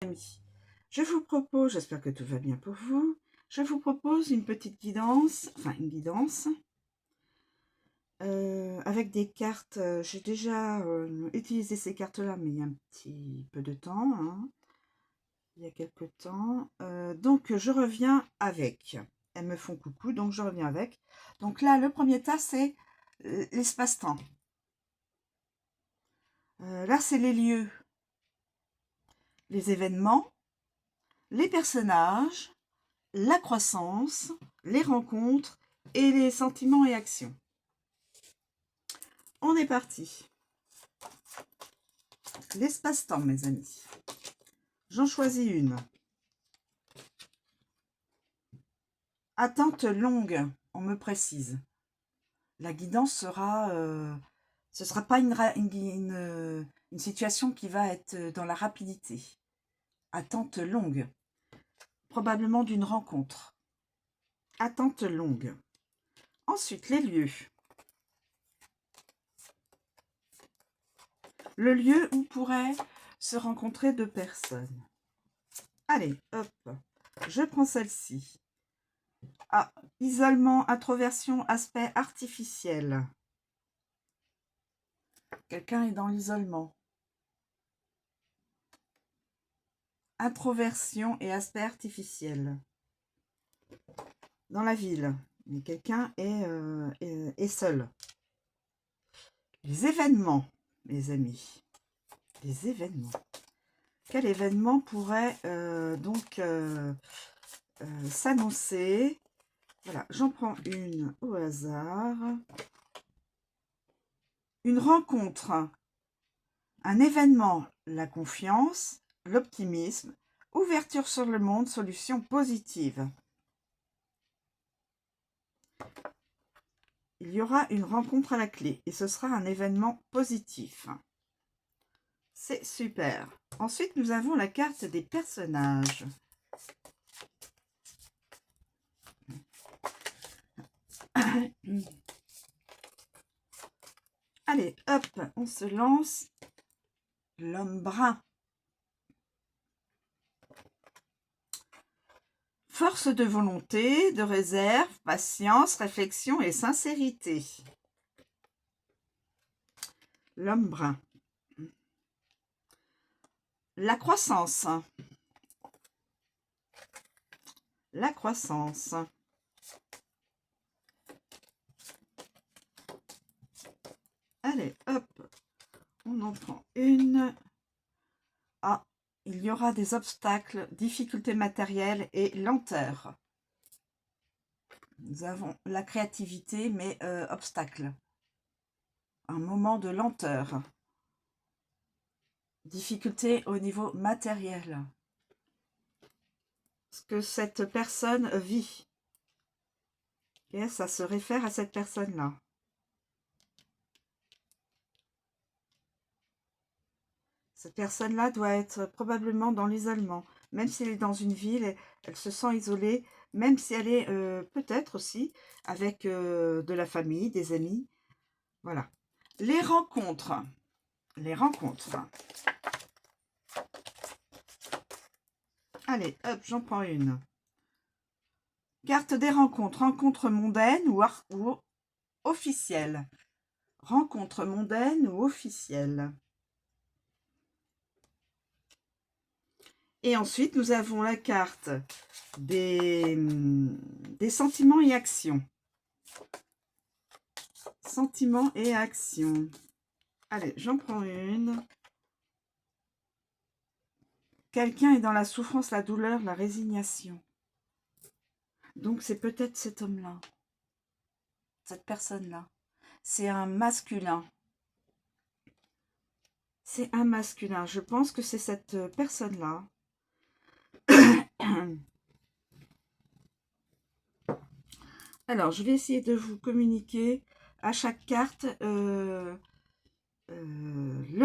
Amis, je vous propose, j'espère que tout va bien pour vous, je vous propose une petite guidance, enfin une guidance, avec des cartes. J'ai déjà utilisé ces cartes-là, mais il y a un petit peu de temps, hein, il y a quelques temps. Donc je reviens avec. Elles me font coucou, donc je reviens avec. Donc là, le premier tas, c'est l'espace-temps. Là, c'est les lieux, les événements, les personnages, la croissance, les rencontres et les sentiments et actions. On est parti. L'espace-temps, mes amis. J'en choisis une. Attente longue, on me précise. La guidance sera... ce ne sera pas une situation qui va être dans la rapidité. Attente longue. Probablement d'une rencontre. Attente longue. Ensuite, les lieux. Le lieu où pourraient se rencontrer deux personnes. Allez, hop, je prends celle-ci. Ah, isolement, introversion, aspect artificiel. Quelqu'un est dans l'isolement. Introversion et aspect artificiel. Dans la ville, mais quelqu'un est seul. Les événements, mes amis. Les événements. Quel événement pourrait s'annoncer? Voilà, j'en prends une au hasard. Une rencontre, un événement, la confiance, l'optimisme, ouverture sur le monde, solution positive. Il y aura une rencontre à la clé et ce sera un événement positif. C'est super. Ensuite, nous avons la carte des personnages. Allez, hop, on se lance. L'homme brun. Force de volonté, de réserve, patience, réflexion et sincérité. L'homme brun. La croissance. La croissance. Allez, hop, on en prend une. Ah, il y aura des obstacles, difficultés matérielles et lenteur. Nous avons la créativité, mais obstacle. Un moment de lenteur. Difficulté au niveau matériel. Ce que cette personne vit. Et ça se réfère à cette personne-là. Cette personne-là doit être probablement dans l'isolement. Même si elle est dans une ville, elle se sent isolée, même si elle est peut-être aussi avec de la famille, des amis. Voilà. Les rencontres. Les rencontres. Allez, hop, j'en prends une. Carte des rencontres. Rencontre mondaine ou officielle. Rencontre mondaine ou officielle. Et ensuite, nous avons la carte des sentiments et actions. Sentiments et actions. Allez, j'en prends une. Quelqu'un est dans la souffrance, la douleur, la résignation. Donc, c'est peut-être cet homme-là. Cette personne-là. C'est un masculin. C'est un masculin. Je pense que c'est cette personne-là. Alors, je vais essayer de vous communiquer à chaque carte le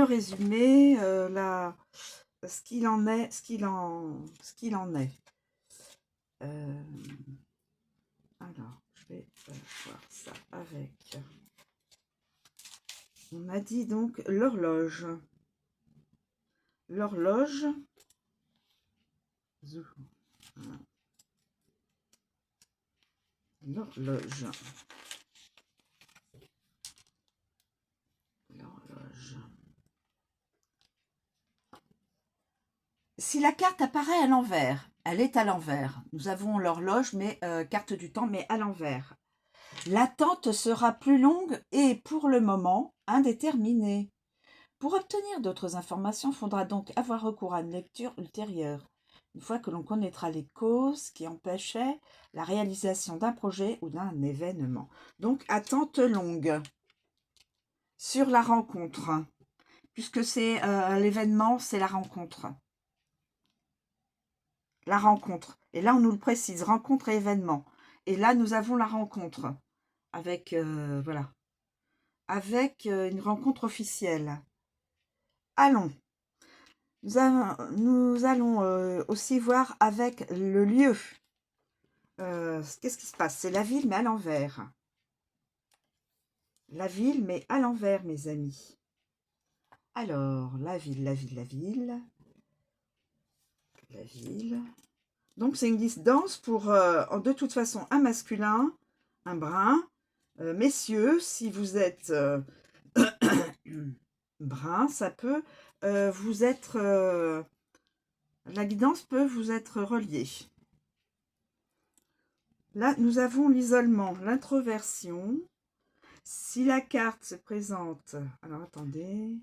résumé, ce qu'il en est, ce qu'il en est. Alors, je vais voir ça avec. On a dit donc l'horloge. L'horloge. Zou. L'horloge. L'horloge. Si la carte apparaît à l'envers, elle est à l'envers. Nous avons l'horloge, mais carte du temps, mais à l'envers. L'attente sera plus longue et, pour le moment, indéterminée. Pour obtenir d'autres informations, il faudra donc avoir recours à une lecture ultérieure, une fois que l'on connaîtra les causes qui empêchaient la réalisation d'un projet ou d'un événement. Donc, attente longue sur la rencontre, puisque c'est l'événement, c'est la rencontre. La rencontre. Et là, on nous le précise, rencontre et événement. Et là, nous avons la rencontre avec, voilà, avec une rencontre officielle. Allons. Nous allons aussi voir avec le lieu. Qu'est-ce qui se passe? C'est la ville, mais à l'envers. La ville, mais à l'envers, mes amis. Alors, la ville, la ville, la ville. La ville. Donc, c'est une guidance pour, de toute façon, un masculin, un brun. Messieurs, si vous êtes brun, ça peut vous être... la guidance peut vous être reliée. Là, nous avons l'isolement, l'introversion. Si la carte se présente... Alors, attendez.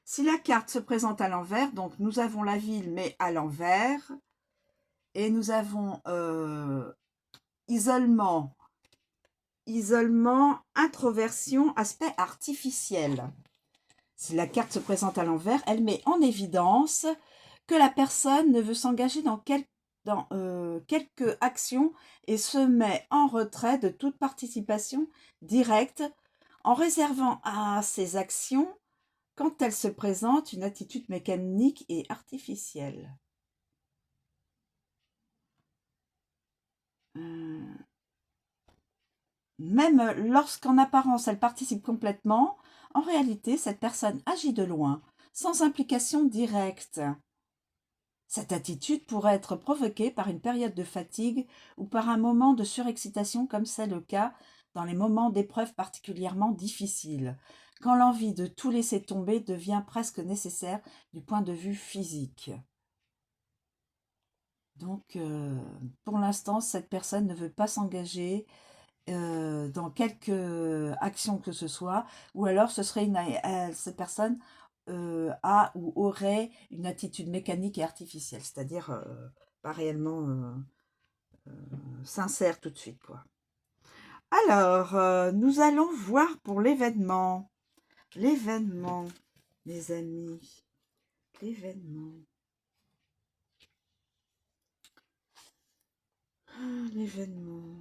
Si la carte se présente à l'envers, donc nous avons la ville, mais à l'envers. Et nous avons isolement, introversion, aspect artificiel. Si la carte se présente à l'envers, elle met en évidence que la personne ne veut s'engager dans quelque action et se met en retrait de toute participation directe en réservant à ces actions, quand elles se présentent, une attitude mécanique et artificielle. Même lorsqu'en apparence elle participe complètement, en réalité cette personne agit de loin, sans implication directe. Cette attitude pourrait être provoquée par une période de fatigue ou par un moment de surexcitation comme c'est le cas dans les moments d'épreuve particulièrement difficiles, quand l'envie de tout laisser tomber devient presque nécessaire du point de vue physique. Donc, pour l'instant, cette personne ne veut pas s'engager dans quelque action que ce soit, ou alors ce serait cette personne a ou aurait une attitude mécanique et artificielle, c'est-à-dire pas réellement sincère tout de suite, quoi. Alors, nous allons voir pour l'événement. L'événement, mes amis. L'événement. L'événement.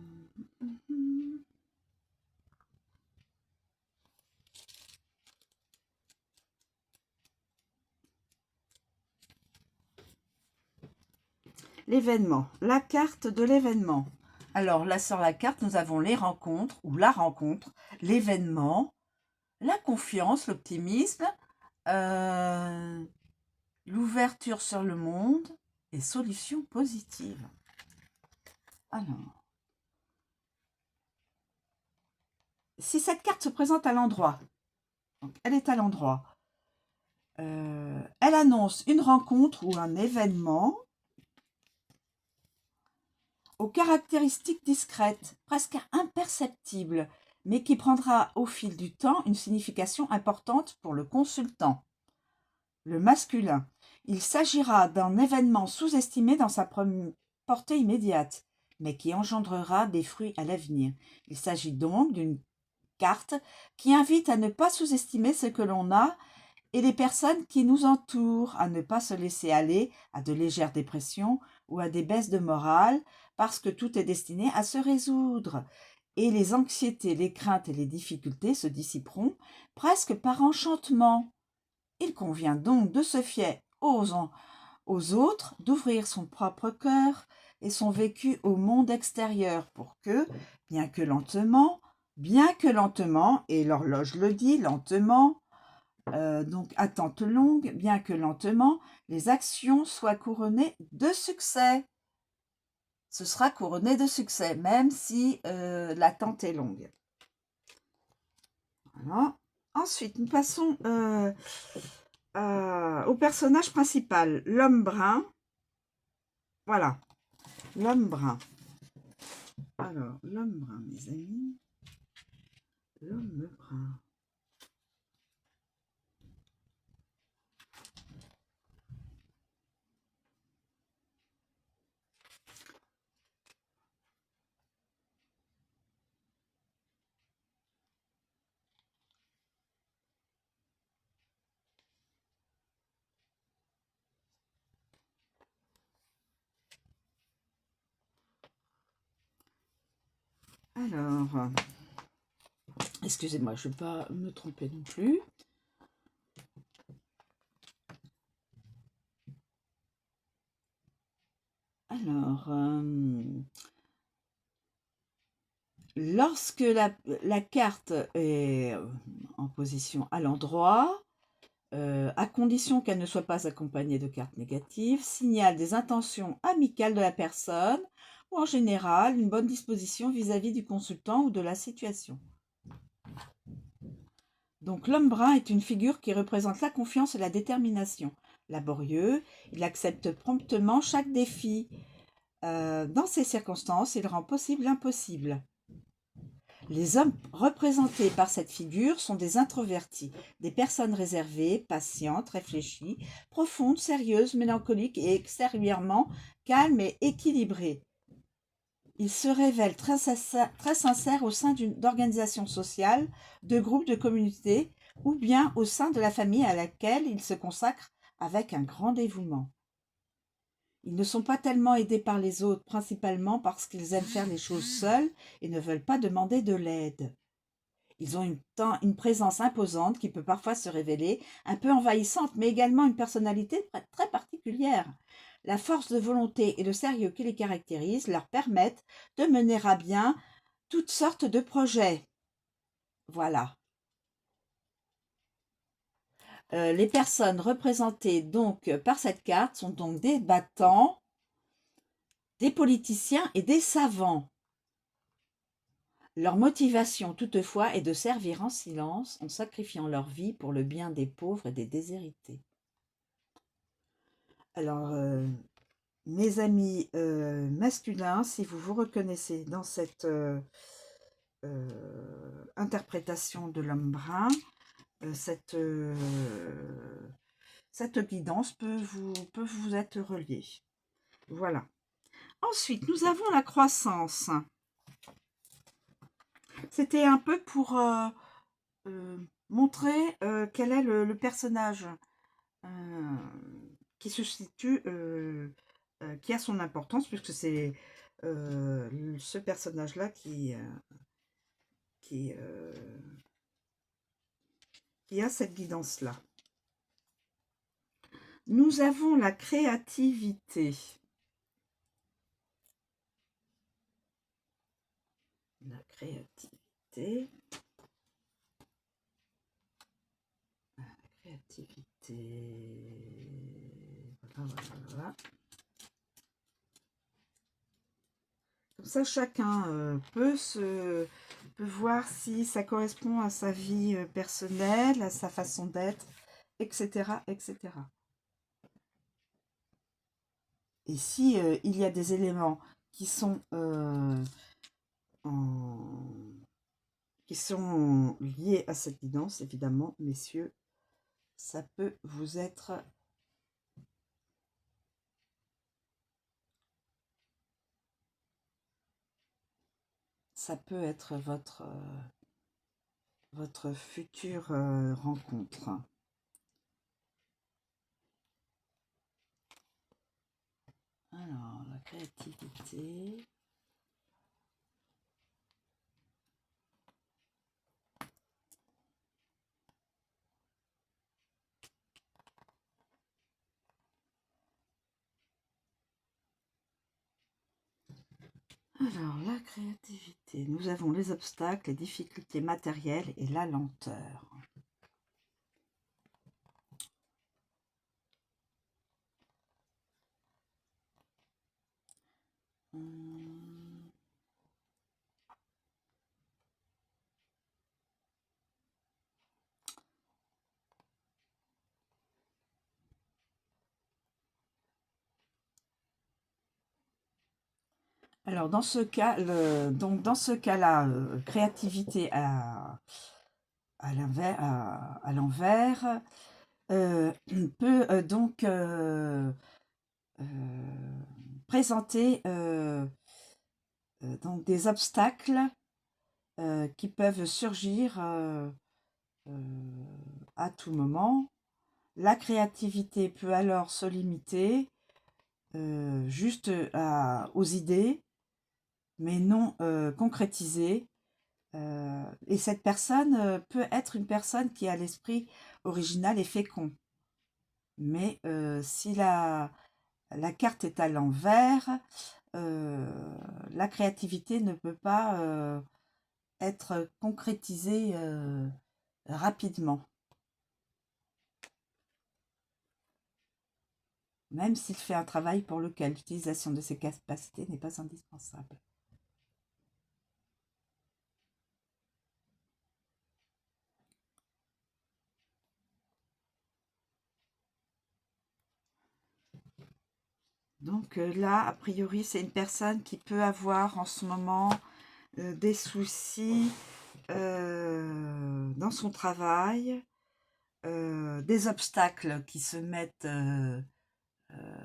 L'événement, la carte de l'événement. Alors là, sur la carte, nous avons les rencontres ou la rencontre, l'événement, la confiance, l'optimisme, l'ouverture sur le monde et solutions positives. Alors, si cette carte se présente à l'endroit, elle est à l'endroit, elle annonce une rencontre ou un événement aux caractéristiques discrètes, presque imperceptibles, mais qui prendra au fil du temps une signification importante pour le consultant. Le masculin. Il s'agira d'un événement sous-estimé dans sa portée immédiate, mais qui engendrera des fruits à l'avenir. Il s'agit donc d'une carte qui invite à ne pas sous-estimer ce que l'on a et les personnes qui nous entourent, à ne pas se laisser aller à de légères dépressions ou à des baisses de morale, parce que tout est destiné à se résoudre. Et les anxiétés, les craintes et les difficultés se dissiperont presque par enchantement. Il convient donc de se fier aux autres, d'ouvrir son propre cœur et son vécu au monde extérieur pour que, bien que lentement, et l'horloge le dit, lentement, Donc, attente longue, bien que lentement, les actions soient couronnées de succès. Ce sera couronné de succès, même si l'attente est longue. Voilà. Ensuite, nous passons au personnage principal, l'homme brun. Voilà, l'homme brun. Alors, l'homme brun, mes amis. L'homme brun. Alors, excusez-moi, je ne vais pas me tromper non plus. Alors, lorsque la carte est en position à l'endroit, à condition qu'elle ne soit pas accompagnée de cartes négatives, signale des intentions amicales de la personne ou en général une bonne disposition vis-à-vis du consultant ou de la situation. Donc l'homme brun est une figure qui représente la confiance et la détermination. Laborieux, il accepte promptement chaque défi. Dans ces circonstances, il rend possible l'impossible. Les hommes représentés par cette figure sont des introvertis, des personnes réservées, patientes, réfléchies, profondes, sérieuses, mélancoliques et extérieurement calmes et équilibrées. Ils se révèlent très sincères au sein d'organisations sociales, de groupes, de communautés ou bien au sein de la famille à laquelle ils se consacrent avec un grand dévouement. Ils ne sont pas tellement aidés par les autres, principalement parce qu'ils aiment faire les choses seuls et ne veulent pas demander de l'aide. Ils ont une présence imposante qui peut parfois se révéler un peu envahissante, mais également une personnalité très particulière. La force de volonté et le sérieux qui les caractérisent leur permettent de mener à bien toutes sortes de projets. Voilà. Les personnes représentées donc par cette carte sont donc des battants, des politiciens et des savants. Leur motivation toutefois est de servir en silence en sacrifiant leur vie pour le bien des pauvres et des déshérités. Alors, mes amis masculins, si vous vous reconnaissez dans cette interprétation de l'homme brun, cette guidance peut vous être reliée. Voilà. Ensuite, nous avons la croissance. C'était un peu pour montrer quel est le personnage qui se situe, qui a son importance, puisque c'est ce personnage-là qui a cette guidance-là. Nous avons la créativité. La créativité. La créativité. Voilà. Comme ça, chacun peut voir si ça correspond à sa vie personnelle, à sa façon d'être, etc., etc. Et si il y a des éléments qui sont liés à cette guidance, évidemment, messieurs, ça peut vous être votre future rencontre. Alors, la créativité. Alors, la créativité. Nous avons les obstacles, les difficultés matérielles et la lenteur. Alors, dans ce cas, donc dans ce cas-là, créativité à l'envers peut donc euh, présenter donc des obstacles qui peuvent surgir à tout moment. La créativité peut alors se limiter juste aux idées, mais non concrétisées. Et cette personne peut être une personne qui a l'esprit original et fécond. Mais si la carte est à l'envers, la créativité ne peut pas être concrétisée rapidement, même s'il fait un travail pour lequel l'utilisation de ses capacités n'est pas indispensable. Donc là, a priori, c'est une personne qui peut avoir en ce moment des soucis dans son travail, des obstacles qui se mettent,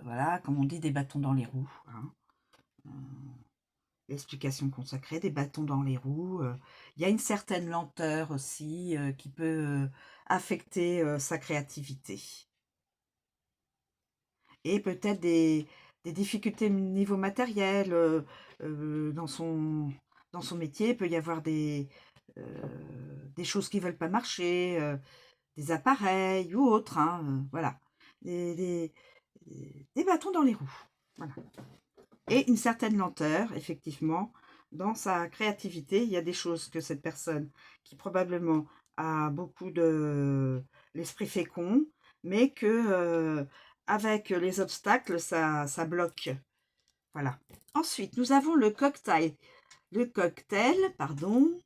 voilà, comme on dit, des bâtons dans les roues. Hein. L'explication consacrée, des bâtons dans les roues. Il y a une certaine lenteur aussi qui peut affecter sa créativité. Et peut-être des difficultés niveau matériel dans son métier. Il peut y avoir des choses qui ne veulent pas marcher, des appareils ou autres. Hein, voilà. Des, des bâtons dans les roues. Voilà. Et une certaine lenteur, effectivement, dans sa créativité. Il y a des choses que cette personne, qui probablement a beaucoup de l'esprit fécond, mais que avec les obstacles, ça bloque. Voilà. Ensuite, nous avons le cocktail. Le cocktail, pardon.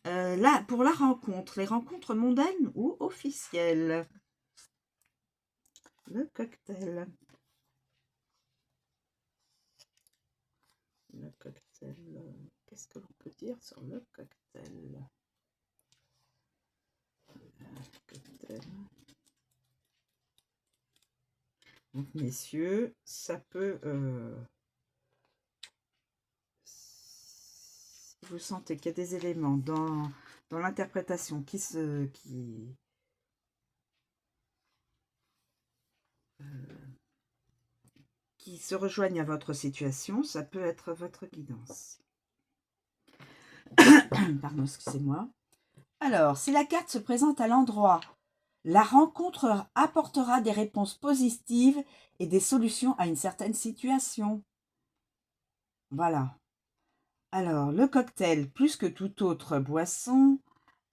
Là, pour la rencontre, les rencontres mondaines ou officielles. Le cocktail. Le cocktail. Qu'est-ce que l'on peut dire sur le cocktail? Cocktail. Donc, messieurs, ça peut... si vous sentez qu'il y a des éléments dans l'interprétation qui se rejoignent à votre situation, ça peut être votre guidance. Pardon, excusez-moi. Alors, si la carte se présente à l'endroit, la rencontre apportera des réponses positives et des solutions à une certaine situation. Voilà. Alors, le cocktail, plus que toute autre boisson,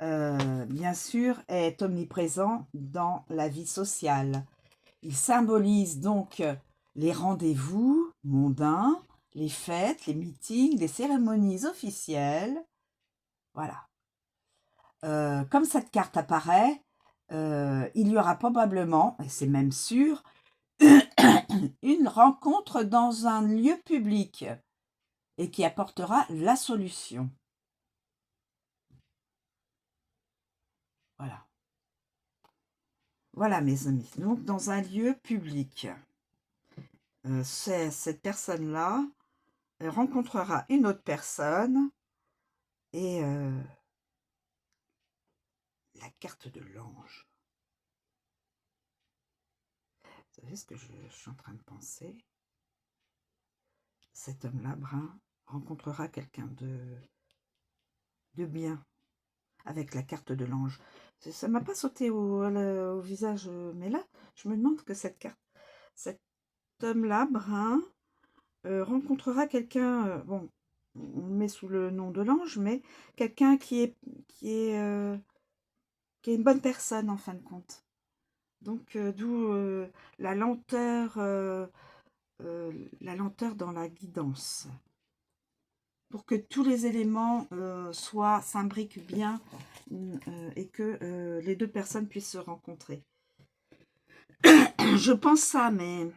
bien sûr, est omniprésent dans la vie sociale. Il symbolise donc les rendez-vous mondains, les fêtes, les meetings, les cérémonies officielles. Voilà. Comme cette carte apparaît, il y aura probablement, et c'est même sûr, une rencontre dans un lieu public et qui apportera la solution. Voilà. Voilà, mes amis. Donc, dans un lieu public, cette personne-là rencontrera une autre personne et la carte de l'ange. Vous savez ce que je suis en train de penser? Cet homme-là, brun, rencontrera quelqu'un de bien avec la carte de l'ange. Ça ne m'a pas sauté au visage, mais là, je me demande que cet homme-là, brun, rencontrera quelqu'un, bon, on le met sous le nom de l'ange, mais quelqu'un qui est une bonne personne en fin de compte. Donc, d'où la lenteur dans la guidance. Pour que tous les éléments s'imbriquent bien et que les deux personnes puissent se rencontrer. Je pense ça, mais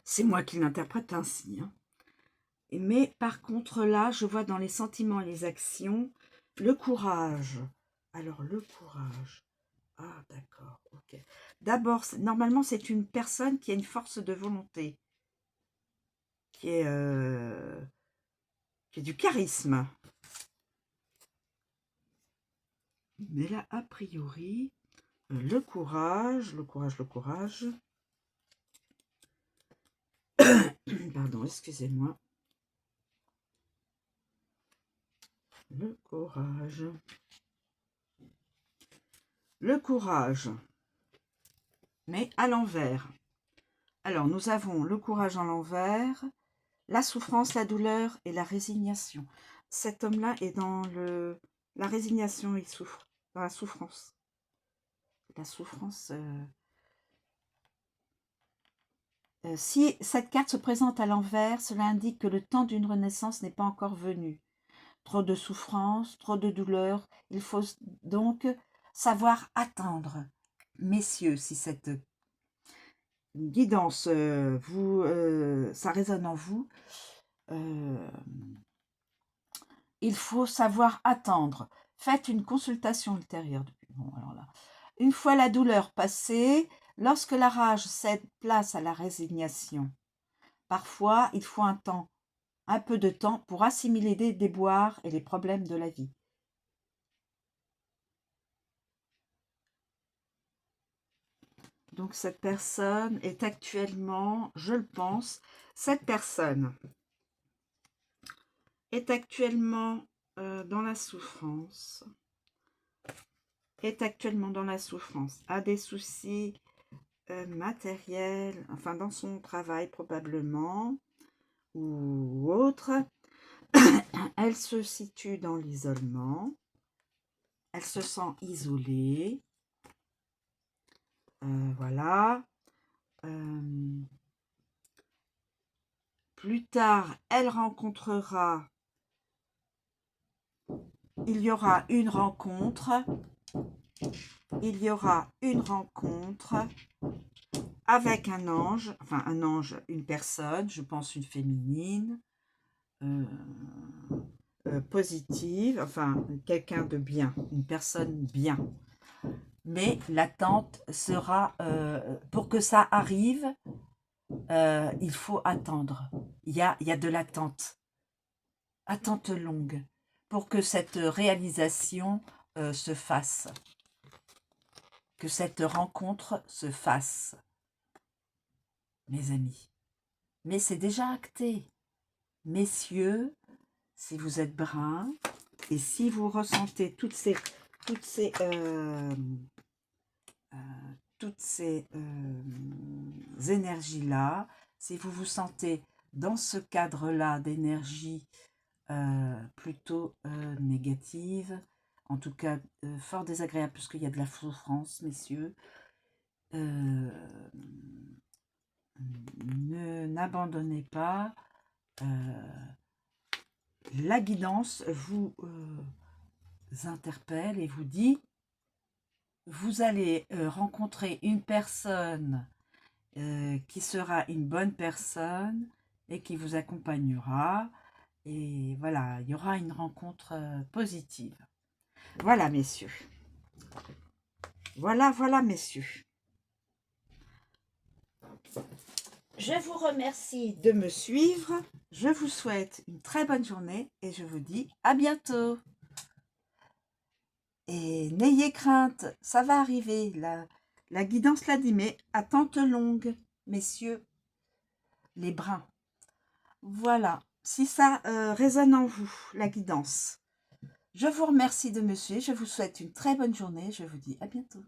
c'est moi qui l'interprète ainsi. Hein. Mais par contre, là, je vois dans les sentiments et les actions, le courage. Alors, le courage. Ah, d'accord, ok. D'abord, normalement, c'est une personne qui a une force de volonté, qui est du charisme. Mais là, a priori, le courage, le courage, le courage. Pardon, excusez-moi. Le courage. Le courage, mais à l'envers. Alors, nous avons le courage à l'envers, la souffrance, la douleur et la résignation. Cet homme-là est dans la résignation, il souffre, dans la souffrance. La souffrance... si cette carte se présente à l'envers, cela indique que le temps d'une renaissance n'est pas encore venu. Trop de souffrance, trop de douleur. Il faut donc savoir attendre. Messieurs, si cette guidance, ça résonne en vous, il faut savoir attendre. Faites une consultation ultérieure. Bon, alors là. Une fois la douleur passée, lorsque la rage cède place à la résignation, parfois il faut un peu de temps pour assimiler les déboires et les problèmes de la vie. Donc cette personne est actuellement, je le pense, cette personne est actuellement dans la souffrance, a des soucis matériels, enfin dans son travail probablement, ou autre. Elle se situe dans l'isolement, elle se sent isolée, voilà. Plus tard, elle rencontrera, il y aura une rencontre avec un ange, enfin un ange, une personne, je pense une féminine, positive, enfin quelqu'un de bien, une personne bien. Mais l'attente sera, pour que ça arrive, il faut attendre. Il y a de l'attente. Attente longue pour que cette réalisation se fasse. Que cette rencontre se fasse, mes amis. Mais c'est déjà acté. Messieurs, si vous êtes bruns, et si vous ressentez toutes ces énergies-là, si vous vous sentez dans ce cadre-là d'énergie plutôt négative, en tout cas fort désagréable, puisqu'il y a de la souffrance, messieurs, n'abandonnez pas. La guidance vous interpelle et vous dit: vous allez rencontrer une personne qui sera une bonne personne et qui vous accompagnera. Et voilà, il y aura une rencontre positive. Voilà, messieurs. Voilà, messieurs. Je vous remercie de me suivre. Je vous souhaite une très bonne journée et je vous dis à bientôt. Et n'ayez crainte, ça va arriver. La guidance l'a dit, mais attente longue, messieurs les bruns. Voilà, si ça résonne en vous, la guidance. Je vous remercie de me suivre. Je vous souhaite une très bonne journée. Je vous dis à bientôt.